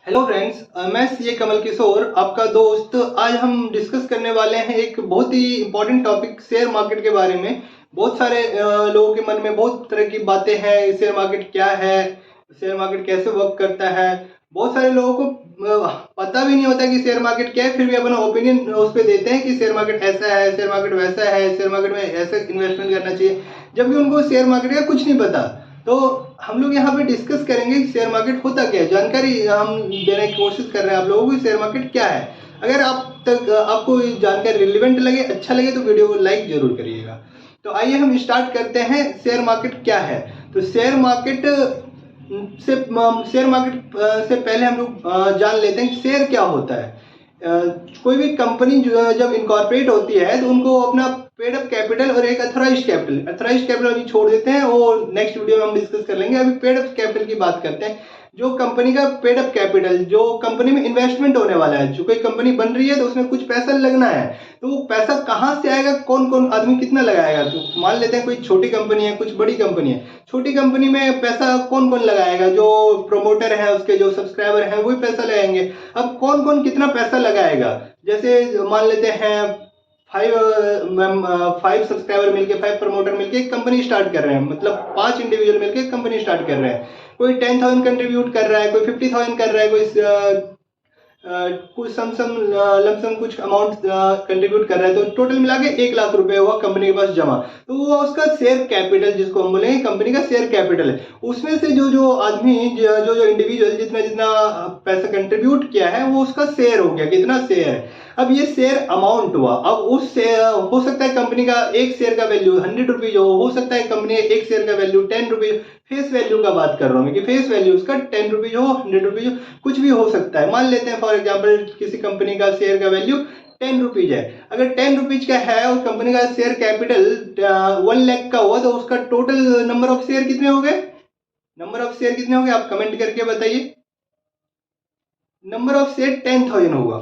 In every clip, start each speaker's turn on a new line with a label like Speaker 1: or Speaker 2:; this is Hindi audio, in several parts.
Speaker 1: हेलो फ्रेंड्स, मैं सीए कमल किशोर आपका दोस्त। आज हम डिस्कस करने वाले हैं एक बहुत ही इम्पोर्टेंट टॉपिक शेयर मार्केट के बारे में। बहुत सारे लोगों के मन में बहुत तरह की बातें हैं। शेयर मार्केट क्या है, शेयर मार्केट कैसे वर्क करता है। बहुत सारे लोगों को पता भी नहीं होता कि शेयर मार्केट क्या है, फिर भी अपना ओपिनियन उस पर देते हैं कि शेयर मार्केट ऐसा है, शेयर मार्केट वैसा है, शेयर मार्केट में ऐसे इन्वेस्टमेंट करना चाहिए, जबकि उनको शेयर मार्केट का कुछ नहीं पता। तो हम लोग यहाँ पे डिस्कस करेंगे कि शेयर मार्केट होता क्या है। जानकारी हम देने की कोशिश कर रहे हैं आप लोगों को, शेयर मार्केट क्या है। अगर आप तक आपको ये जानकारी रिलेवेंट लगे, अच्छा लगे, तो वीडियो को लाइक जरूर करिएगा। तो आइए हम स्टार्ट करते हैं। शेयर मार्केट क्या है। तो शेयर मार्केट से पहले हम लोग जान लेते हैं कि शेयर क्या होता है। कोई भी कंपनी जब इनकॉर्पोरेट होती है तो उनको अपना पेड अप कैपिटल और एक अथराइज्ड कैपिटल अभी छोड़ देते हैं, वो नेक्स्ट वीडियो में हम डिस्कस कर लेंगे। अभी पेड अप कैपिटल की बात करते हैं। जो कंपनी का पेड अप कैपिटल, जो कंपनी में इन्वेस्टमेंट होने वाला है, जो कोई कंपनी बन रही है तो उसमें कुछ पैसा लगना है, तो वो पैसा कहाँ से आएगा, कौन कौन आदमी कितना लगाएगा। तो मान लेते हैं कोई छोटी कंपनी है, कुछ बड़ी कंपनी है। छोटी कंपनी में पैसा कौन कौन लगाएगा, जो प्रमोटर है, उसके जो सब्सक्राइबर हैं वही पैसा लगाएंगे। अब कौन कौन कितना पैसा लगाएगा, जैसे मान लेते हैं फाइव सब्सक्राइबर मिलके, फाइव प्रमोटर मिलके एक कंपनी स्टार्ट कर रहे हैं, मतलब 5 इंडिविजुअल मिलके एक कंपनी स्टार्ट कर रहे हैं। कोई 10,000 कंट्रीब्यूट कर रहा है, कोई 50,000 कर रहा है, कोई कुछ लमसम कुछ अमाउंट कंट्रीब्यूट कर रहा है, तो टोटल मिला के 1 लाख रुपए हुआ कंपनी के पास जमा। तो वो उसका शेयर कैपिटल, जिसको हम बोलेंगे कंपनी का शेयर कैपिटल है। उसमें से जो जो आदमी, जो इंडिविजुअल जितना जितना पैसा कंट्रीब्यूट किया है, वो उसका शेयर हो गया। कितना शेयर है, अब ये शेयर अमाउंट हुआ। अब उस शेयर हो सकता है कंपनी का एक शेयर का वैल्यू 100 रुपीज हो सकता है कंपनी का एक शेयर का वैल्यू 10 रुपीज। फेस वैल्यू का बात कर रहा हूँ कि फेस वैल्यू उसका 10 रुपीज हो, 100 रुपीज हो, कुछ भी हो सकता है। मान लेते हैं फॉर एग्जाम्पल किसी कंपनी का शेयर का वैल्यू 10 रुपीज है। अगर 10 रुपीज का है और कंपनी का शेयर कैपिटल 1 लाख का हुआ, तो उसका टोटल नंबर ऑफ शेयर कितने हो गए, आप कमेंट करके बताइए। नंबर ऑफ शेयर 10,000 होगा।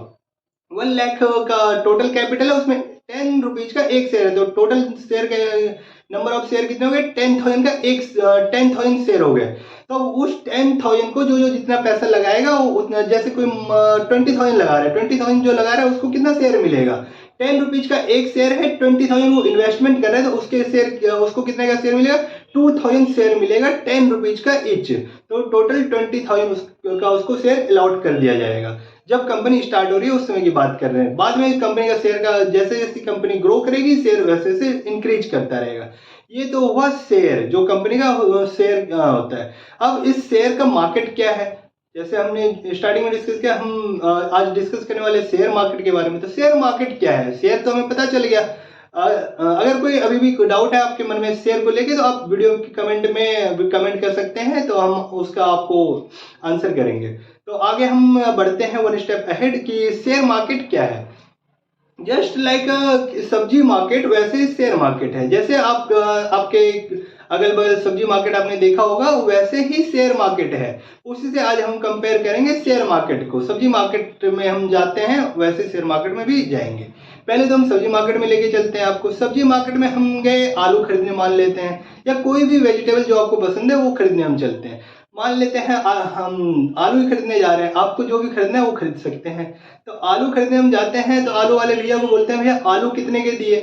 Speaker 1: 1 लाख का टोटल कैपिटल है, उसमें 10 रुपीज का एक शेयर है, तो टोटल शेयर के नंबर ऑफ शेयर कितने हो गए, 10,000 का एक 10,000 शेयर हो गए। तो उस 10,000 को जो जो जितना पैसा लगाएगा वो उतना, जैसे कोई 20,000 लगा रहा है, 20,000 जो लगा रहा है उसको कितना शेयर मिलेगा, 10 रुपीज का एक शेयर है, 20,000 वो इन्वेस्टमेंट कर रहा है, तो उसके शेयर, उसको कितने का शेयर मिलेगा, 2,000 शेयर मिलेगा 10 रुपीज का ईच। तो टोटल 20,000 का उसको शेयर अलॉट कर दिया जाएगा। जब कंपनी स्टार्ट हो रही है उस समय की बात कर रहे हैं। बाद में कंपनी का शेयर का, जैसे जैसे कंपनी ग्रो करेगी, शेयर वैसे वैसे इंक्रीज करता रहेगा। ये तो हुआ शेयर, जो कंपनी का शेयर होता है। अब इस शेयर का मार्केट क्या है, जैसे हमने स्टार्टिंग में डिस्कस किया, हम आज डिस्कस करने वाले शेयर मार्केट के बारे में। तो शेयर मार्केट क्या है, शेयर तो हमें पता चल गया। अगर कोई अभी भी कोई डाउट है आपके मन में शेयर को लेके, तो आप वीडियो के कमेंट में कमेंट कर सकते हैं, तो हम उसका आपको आंसर करेंगे। तो आगे हम बढ़ते हैं वन स्टेप अहेड कि शेयर मार्केट क्या है। जस्ट लाइक सब्जी मार्केट, वैसे ही शेयर मार्केट है। जैसे आप आपके अगल बगल सब्जी मार्केट आपने देखा होगा, वैसे ही शेयर मार्केट है। उसी से आज हम कंपेयर करेंगे शेयर मार्केट को। सब्जी मार्केट में हम जाते हैं, वैसे शेयर मार्केट में भी जाएंगे। पहले तो हम सब्जी मार्केट में लेके चलते हैं आपको। सब्जी मार्केट में हम गए आलू खरीदने मान लेते हैं, या कोई भी वेजिटेबल जो आपको पसंद है वो खरीदने हम चलते हैं। मान लेते हैं हम आलू ही खरीदने जा रहे हैं, आपको जो भी खरीदना है वो खरीद सकते हैं। तो आलू खरीदने हम जाते हैं, तो आलू वाले भैया को बोलते हैं, भैया आलू कितने के दिए।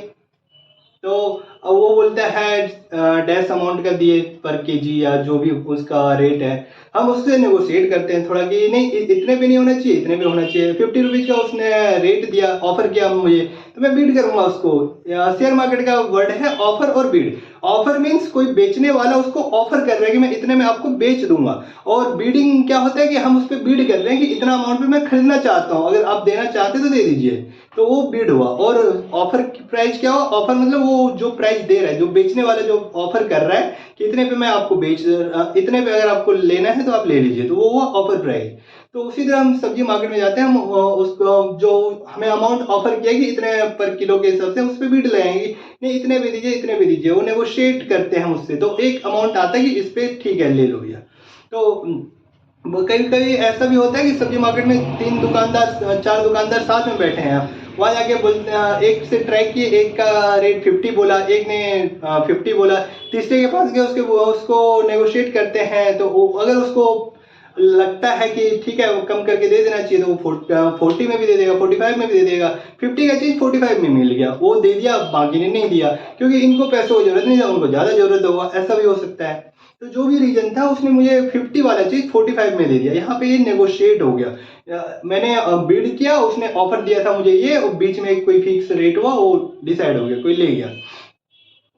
Speaker 1: तो वो बोलता है डैश अमाउंट का दिए पर केजी, या जो भी उसका रेट है। हम उससे नेगोशिएट करते हैं थोड़ा कि नहीं, इतने भी नहीं होना चाहिए, इतने भी होना चाहिए। 50 रुपीज का उसने रेट दिया, ऑफर किया मुझे, तो मैं बीट करूंगा उसको। शेयर मार्केट का वर्ड है ऑफर और बीड। ऑफर मीन्स कोई बेचने वाला उसको ऑफर कर रहा है कि मैं इतने में आपको बेच दूंगा, और बीडिंग क्या होता है कि हम उस पर बीड कर रहे हैं कि इतना अमाउंट पे मैं खरीदना चाहता हूँ, अगर आप देना चाहते तो दे दीजिए। तो वो बीड हुआ। और ऑफर की प्राइस क्या हुआ, ऑफर मतलब वो जो प्राइस दे रहा है, जो बेचने वाला जो ऑफर कर रहा है कि इतने पे मैं आपको इतने पे अगर आपको लेना है तो आप ले लीजिए, तो वो हुआ ऑफर प्राइस। तो उसी तरह हम सब्जी मार्केट में जाते हैं, हम उसको जो हमें अमाउंट ऑफर किया कि इतने पर किलो के हिसाब से हम उस पर बीड लगाएंगे, नहीं इतने भी दीजिए, इतने भी दीजिए। वो नेगोशिएट करते हैं उससे, तो एक अमाउंट आता है कि इस पे ठीक है ले लो भैया। तो कभी कभी ऐसा भी होता है कि सब्जी मार्केट में 3 दुकानदार 4 दुकानदार साथ में बैठे हैं, वहां जाके बोलते हैं, एक से ट्राई किए, एक का रेट 50 बोला, एक ने 50 बोला, तीसरे के पास गए, उसको नेगोशिएट करते हैं। तो अगर उसको लगता है कि ठीक है वो कम करके दे देना चाहिए, तो वो 40 में भी दे देगा, 45 में भी दे देगा। 50 का चीज 45 में मिल गया, वो दे दिया, बाकी ने नहीं दिया, क्योंकि इनको पैसों की जरूरत नहीं है, उनको ज्यादा जरूरत होगा, ऐसा भी हो सकता है। तो जो भी रीजन था उसने मुझे 50 वाला चीज 45 में दे दिया। यहाँ पे ये नेगोशिएट हो गया, मैंने बिड किया, उसने ऑफर दिया था मुझे ये, और बीच में कोई फिक्स रेट हुआ, वो डिसाइड हो गया, कोई ले गया।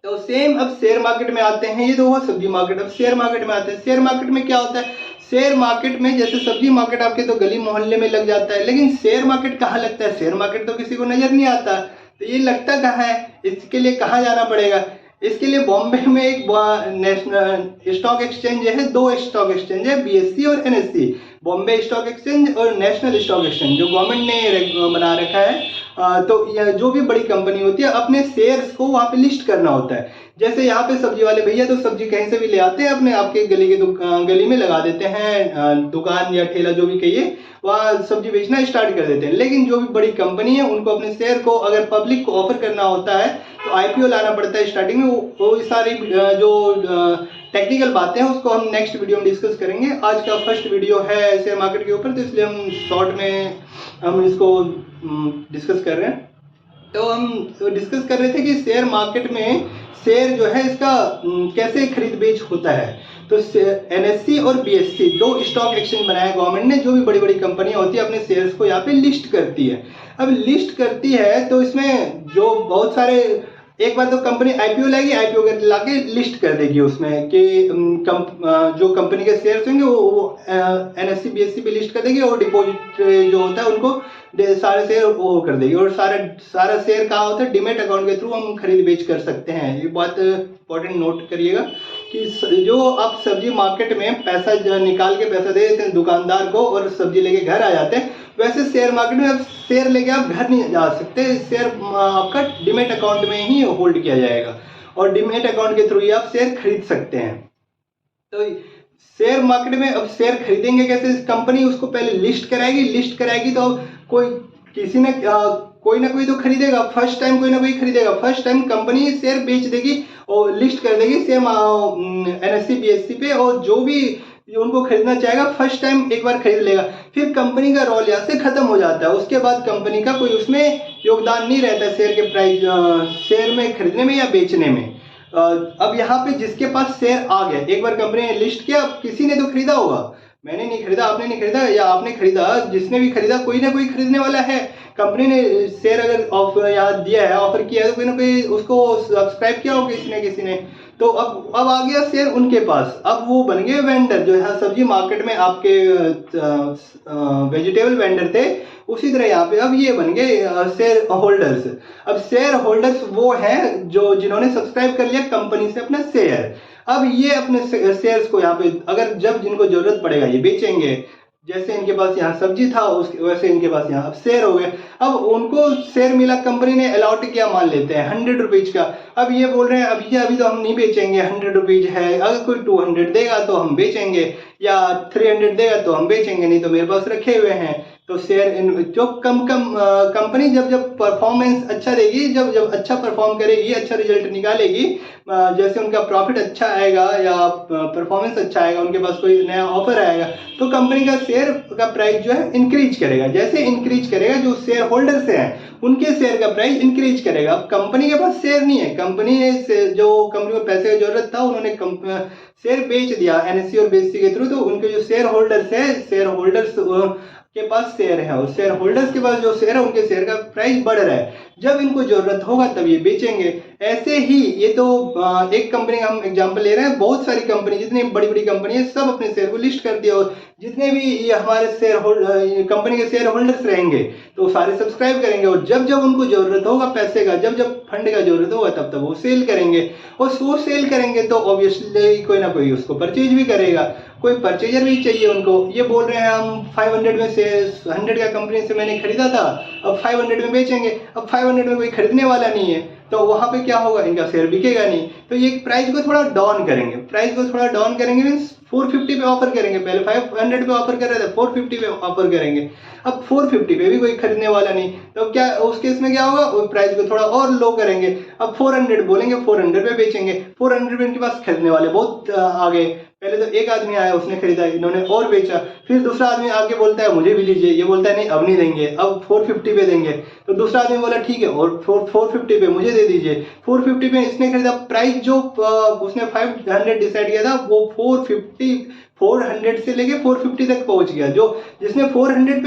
Speaker 1: तो सेम अब शेयर मार्केट में आते हैं, ये तो हुआ सब्जी मार्केट। अब शेयर मार्केट में आते हैं। शेयर मार्केट में क्या होता है, शेयर मार्केट में जैसे सब्जी मार्केट आपके तो गली मोहल्ले में लग जाता है, लेकिन शेयर मार्केट कहाँ लगता है, शेयर मार्केट तो किसी को नजर नहीं आता। तो ये लगता कहाँ है, इसके लिए कहाँ जाना पड़ेगा, इसके लिए बॉम्बे में एक नेशनल स्टॉक एक्सचेंज है, दो स्टॉक एक्सचेंज है, बीएससी और एनएससी, बॉम्बे स्टॉक एक्सचेंज और नेशनल स्टॉक एक्सचेंज, जो गवर्नमेंट ने बना रखा है। तो जो भी बड़ी कंपनी होती है अपने शेयर्स को वहां पे लिस्ट करना होता है। जैसे यहाँ पे सब्जी वाले भैया तो सब्जी कहीं से भी ले आते हैं, अपने आपके गली के गली में लगा देते हैं, दुकान या ठेला जो भी कहिए, वहाँ सब्जी बेचना स्टार्ट कर देते हैं। लेकिन जो भी बड़ी कंपनी है उनको अपने शेयर को अगर पब्लिक को ऑफर करना होता है तो आईपीओ लाना पड़ता है स्टार्टिंग में। वो सारी जो टेक्निकल बातें हैं उसको हम नेक्स्ट वीडियो में डिस्कस करेंगे। आज का फर्स्ट वीडियो है शेयर मार्केट के ऊपर, तो इसलिए हम शॉर्ट में हम इसको डिस्कस कर रहे हैं। तो हम डिस्कस कर रहे थे कि शेयर मार्केट में शेयर जो है इसका कैसे खरीद बेच होता है। तो एनएससी और बीएससी दो स्टॉक एक्सचेंज बनाया गवर्नमेंट ने, जो भी बड़ी बड़ी कंपनियां होती है अपने शेयर्स को यहाँ पे लिस्ट करती है। अब लिस्ट करती है तो इसमें जो बहुत सारे, एक बार तो कंपनी आईपीओ लाएगी, आईपीओ लाके लिस्ट कर देगी उसमें कि जो कंपनी के शेयर्स होंगे वो एनएससी बीएससी पे लिस्ट कर देगी, और डिपॉजिट जो होता है उनको सारे शेयर वो कर देगी। और सारा शेयर कहाँ होता है, डीमैट अकाउंट के थ्रू हम खरीद बेच कर सकते हैं। ये बात इंपॉर्टेंट नोट करिएगा कि जो आप सब्जी मार्केट में पैसा निकाल के पैसा दे देते हैं दुकानदार को और सब्जी लेके घर आ जाते हैं, वैसे शेयर मार्केट में आप शेयर लेके आप घर नहीं जा सकते। शेयर आपका डीमैट अकाउंट में ही होल्ड किया जाएगा, और डीमैट अकाउंट के थ्रू ही आप शेयर खरीद सकते हैं। तो शेयर मार्केट में अब शेयर खरीदेंगे कैसे, कंपनी उसको पहले लिस्ट कराएगी तो कोई किसी ने कोई ना कोई तो खरीदेगा, फर्स्ट टाइम कोई ना कोई खरीदेगा। फर्स्ट टाइम कंपनी शेयर बेच देगी और लिस्ट कर देगी सेम एनएससी बीएससी पे, और जो भी उनको खरीदना चाहेगा फर्स्ट टाइम एक बार खरीद लेगा। फिर कंपनी का रोल यहाँ से खत्म हो जाता है, उसके बाद कंपनी का कोई उसमें योगदान नहीं रहता शेयर के प्राइस, शेयर में खरीदने में या बेचने में। अब यहाँ पे जिसके पास शेयर आ गया, एक बार कंपनी ने लिस्ट किया, किसी ने तो खरीदा होगा, मैंने नहीं खरीदा, आपने नहीं खरीदा, या आपने खरीदा, जिसने भी खरीदा कोई ना कोई खरीदने वाला है। कंपनी ने शेयर अगर ऑफर यहाँ दिया है, ऑफर किया है, तो कोई ना कोई उसको सब्सक्राइब किया हो किसी ने। तो अब आ गया शेयर उनके पास, अब वो बन गए वेंडर, जो यहाँ सब्जी मार्केट में आपके वेजिटेबल वेंडर थे, उसी तरह यहाँ पे अब ये बन गए शेयर होल्डर्स। अब शेयर होल्डर्स वो हैं जो जिन्होंने सब्सक्राइब कर लिया कंपनी से अपना शेयर। अब ये अपने शेयर्स को यहाँ पे अगर जब जिनको जरूरत पड़ेगा ये बेचेंगे। जैसे इनके पास यहाँ सब्जी था उसके वैसे इनके पास यहाँ अब शेयर हो गए। अब उनको शेयर मिला, कंपनी ने अलॉट किया, मान लेते हैं 100 रुपीज का। अब ये बोल रहे हैं अभी तो हम नहीं बेचेंगे, 100 रुपीज है, अगर कोई 200 देगा तो हम बेचेंगे, या 300 देगा तो हम बेचेंगे, नहीं तो मेरे पास रखे हुए हैं। तो शेयर जो कंपनी जब परफॉर्मेंस अच्छा देगी, जब अच्छा परफॉर्म करेगी, अच्छा रिजल्ट निकालेगी, जैसे उनका प्रॉफिट अच्छा आएगा या परफॉर्मेंस अच्छा आएगा, उनके पास कोई नया ऑफर आएगा, तो कंपनी का शेयर का प्राइस जो है इंक्रीज करेगा। जैसे इंक्रीज करेगा, जो शेयर होल्डर से हैं उनके शेयर का प्राइस इंक्रीज करेगा। अब कंपनी के पास शेयर नहीं है, कंपनी जो कंपनी को पैसे की जरूरत था उन्होंने शेयर बेच दिया एनएससी और बीएससी के थ्रू, तो उनके जो शेयर होल्डर्स है, शेयर होल्डर्स के पास शेयर है, और शेयर होल्डर्स के पास जो शेयर है उनके शेयर का प्राइस बढ़ रहा है। जब इनको जरूरत होगा तब ये बेचेंगे। ऐसे ही ये तो एक कंपनी का हम एग्जांपल ले रहे हैं, बहुत सारी कंपनी, जितनी बड़ी बड़ी कंपनी है सब अपने शेयर को लिस्ट कर दिया, और जितने भी ये हमारे शेयर कंपनी के शेयर होल्डर्स रहेंगे तो सारे सब्सक्राइब करेंगे, और जब जब उनको जरूरत होगा पैसे का, जब जब फंड का जरूरत होगा तब तब वो सेल करेंगे। और वो सेल करेंगे तो ऑब्वियसली कोई ना कोई उसको परचेज भी करेगा, कोई परचेजर भी चाहिए उनको। ये बोल रहे हैं हम 500 में से 100 का कंपनी से मैंने खरीदा था, अब 500 में बेचेंगे। अब 500 में कोई खरीदने वाला नहीं है, तो वहां पे क्या होगा, इनका शेयर बिकेगा नहीं। तो ये प्राइस को थोड़ा डाउन करेंगे, मीन्स 450 पे ऑफर करेंगे। पहले 500 पे ऑफर कर रहे थे, 450 पे ऑफर करेंगे। अब 450 पे भी कोई खरीदने वाला नहीं, तो क्या उस केस में क्या होगा, वो प्राइस को थोड़ा और लो करेंगे। अब 400 बोलेंगे, 400 पे बेचेंगे। 400 पे इनके पास खरीदने वाले बहुत आ गए, पहले तो एक आदमी आया, उसने खरीदा, इन्होंने और बेचा, फिर दूसरा आदमी आके बोलता है मुझे भी दीजिए, ये बोलता है नहीं अब नहीं देंगे, अब 450 पे देंगे। तो दूसरा आदमी बोला ठीक है और 450 पे मुझे दे दीजिए। 450 पे इसने खरीदा। प्राइस जो उसने 500 डिसाइड किया था वो 400 से लेके 450 तक पहुंच गया। जो जिसने 400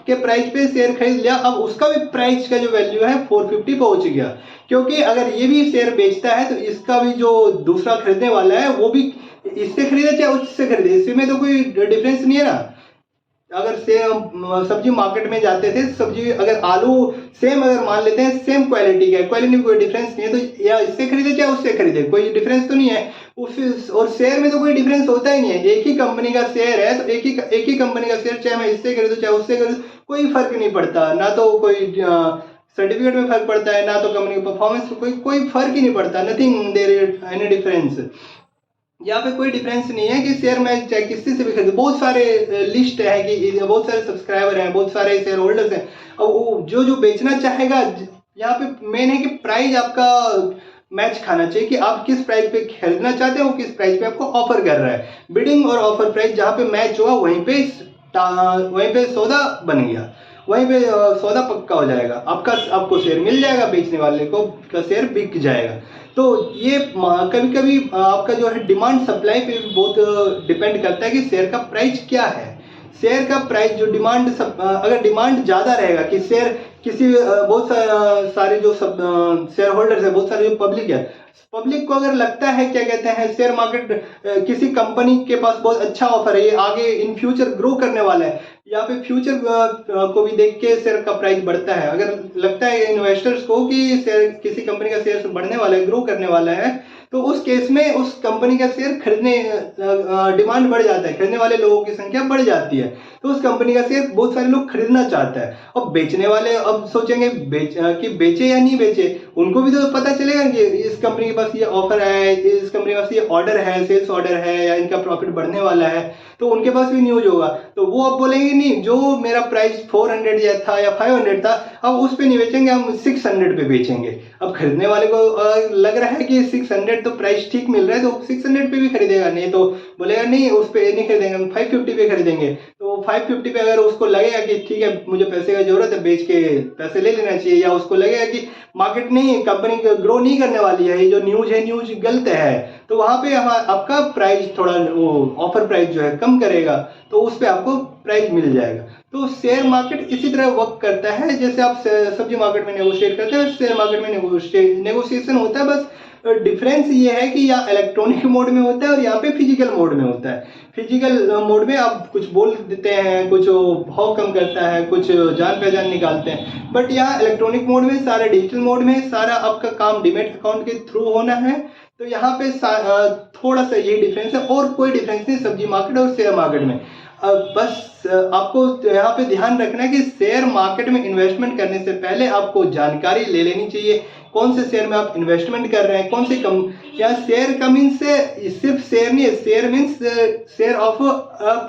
Speaker 1: पे प्राइस पे शेयर खरीद लिया, अब उसका भी प्राइस का जो वैल्यू है 450 पहुंच गया। क्योंकि अगर ये भी शेयर बेचता है तो इसका भी जो दूसरा खरीदने वाला है वो भी इससे खरीदे चाहे उससे खरीदे, इसमें तो कोई डिफरेंस नहीं है ना। अगर सेम सब्जी मार्केट में जाते थे, सब्जी अगर आलू सेम अगर मान लेते हैं सेम क्वालिटी का है, क्वालिटी में कोई डिफरेंस नहीं है, तो या इससे खरीदे चाहे उससे खरीदे, कोई डिफरेंस तो नहीं है। और शेयर में तो कोई डिफरेंस होता ही नहीं है। एक ही कंपनी का शेयर है तो एक ही कंपनी का शेयर, चाहे मैं इससे खरीदूं चाहे उससे खरीदूं, कोई फर्क नहीं पड़ता। ना तो कोई सर्टिफिकेट में फर्क पड़ता है, ना तो कंपनी की परफॉर्मेंस, कोई फर्क ही नहीं पड़ता। Nothing there any difference. यहाँ पे कोई डिफरेंस नहीं है कि शेयर में चाहे किसी से भी खरीदो। बहुत सारे लिस्ट है कि बहुत सारे सब्सक्राइबर हैं, बहुत सारे शेयर होल्डर्स हैं। और वो जो बेचना चाहेगा, यहाँ पे मेन है कि प्राइस आपका मैच खाना चाहिए कि आप किस प्राइस पे खरीदना चाहते हो, किस प्राइस पे आपको ऑफर कर रहा है। बिडिंग और ऑफर प्राइस जहाँ पे मैच हुआ वहीं पे सौदा बन गया, वहीं पे सौदा पक्का हो जाएगा, आपको शेयर मिल जाएगा, बेचने वाले को का शेयर बिक जाएगा। तो ये कभी कभी आपका जो है डिमांड सप्लाई पे भी बहुत डिपेंड करता है कि शेयर का प्राइस क्या है। शेयर का प्राइस जो अगर डिमांड ज्यादा रहेगा कि शेयर किसी बहुत सारे जो शेयर होल्डर्स है, बहुत सारे जो पब्लिक को अगर लगता है क्या कहते हैं शेयर मार्केट किसी कंपनी के पास बहुत अच्छा ऑफर है, ये आगे इन फ्यूचर ग्रो करने वाला है, यहाँ पे फ्यूचर को भी देख के शेयर का प्राइस बढ़ता है। अगर लगता है इन्वेस्टर्स को कि शेयर किसी कंपनी का शेयर बढ़ने वाला है, ग्रो करने वाला है, तो उस केस में उस कंपनी का शेयर खरीदने डिमांड बढ़ जाता है, खरीदने वाले लोगों की संख्या बढ़ जाती है, तो उस कंपनी का शेयर बहुत सारे लोग खरीदना चाहते हैं। और बेचने वाले अब सोचेंगे कि बेचे या नहीं बेचे, उनको भी तो पता चलेगा कि इस कंपनी के पास ये ऑफर है, इस कंपनी के पास ये ऑर्डर है, सेल्स ऑर्डर है, या इनका प्रॉफिट बढ़ने वाला है, तो उनके पास भी न्यूज होगा। तो वो अब बोलेंगे नहीं, जो मेरा प्राइस 400 या था या 500 था, अब उस पे नहीं बेचेंगे, हम 600 पे बेचेंगे। अब खरीदने वाले को लग रहा है कि 600 तो प्राइस ठीक मिल रहा है, तो 600 पे भी खरीदेगा, नहीं तो बोलेगा नहीं उस पे नहीं खरीदेंगे, हम 550 पे खरीदेंगे। तो 550 पे अगर उसको लगेगा कि ठीक है मुझे पैसे का जरूरत है, बेच के पैसे ले लेना चाहिए, या उसको लगेगा कि मार्केट नहीं, कंपनी ग्रो नहीं करने वाली है, ये जो न्यूज है न्यूज गलत है, तो वहां पे आपका प्राइस थोड़ा वो ऑफर प्राइस जो है कम करेगा, तो उस पे आपको प्राइस मिल जाएगा। तो शेयर मार्केट इसी तरह वर्क करता है जैसे आप सब्जी मार्केट में नेगोशिएट करते हैं, शेयर मार्केट में नेगोशिएशन होता है। बस डिफरेंस ये है कि यहाँ इलेक्ट्रॉनिक मोड में होता है और यहाँ पे फिजिकल मोड में होता है। फिजिकल मोड में आप कुछ बोल देते हैं, कुछ भाव कम करता है, कुछ जान पहचान निकालते हैं, बट यहाँ इलेक्ट्रॉनिक मोड में सारा डिजिटल मोड में सारा आपका काम डीमैट अकाउंट के थ्रू होना है। तो यहाँ पे थोड़ा सा यही डिफरेंस है, और कोई डिफरेंस नहीं सब्जी मार्केट और शेयर मार्केट में। बस आपको यहाँ पे ध्यान रखना है कि शेयर मार्केट में इन्वेस्टमेंट करने से पहले आपको जानकारी ले लेनी चाहिए, कौन से शेयर में आप इन्वेस्टमेंट कर रहे हैं, कौन से या शेयर का मीन्स सिर्फ शेयर नहीं है, share means share of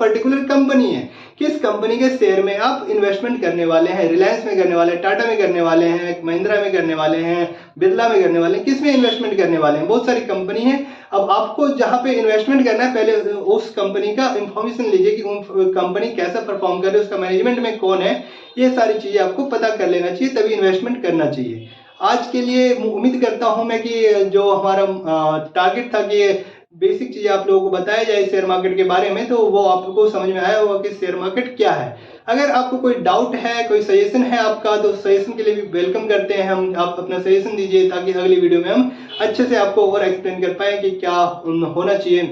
Speaker 1: particular company है। किस कंपनी के शेयर में आप इन्वेस्टमेंट करने वाले हैं, रिलायंस में करने वाले हैं, टाटा में करने वाले हैं, महिंद्रा में करने वाले हैं, बिरला में करने वाले हैं, किस में इन्वेस्टमेंट करने वाले हैं। बहुत सारी कंपनी है। अब आपको जहां पे इन्वेस्टमेंट करना है, पहले उस कंपनी का इंफॉर्मेशन लीजिए कि कंपनी कैसा परफॉर्म कर रही है, उसका मैनेजमेंट में कौन है, ये सारी चीजें आपको पता कर लेना चाहिए, तभी इन्वेस्टमेंट करना चाहिए। आज के लिए उम्मीद करता हूं मैं कि जो हमारा टारगेट था कि बेसिक चीजें आप लोगों को बताया जाए शेयर मार्केट के बारे में, तो वो आपको समझ में आया होगा कि शेयर मार्केट क्या है। अगर आपको कोई डाउट है, कोई सजेशन है आपका, तो सजेशन के लिए भी वेलकम करते हैं हम। आप अपना सजेशन दीजिए ताकि अगली वीडियो में हम अच्छे से आपको और एक्सप्लेन कर पाए कि क्या होना चाहिए।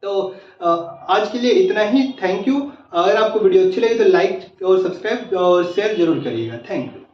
Speaker 1: तो आज के लिए इतना ही। Thank you. अगर आपको वीडियो अच्छी लगी तो लाइक और सब्सक्राइब और शेयर जरूर करिएगा। Thank you.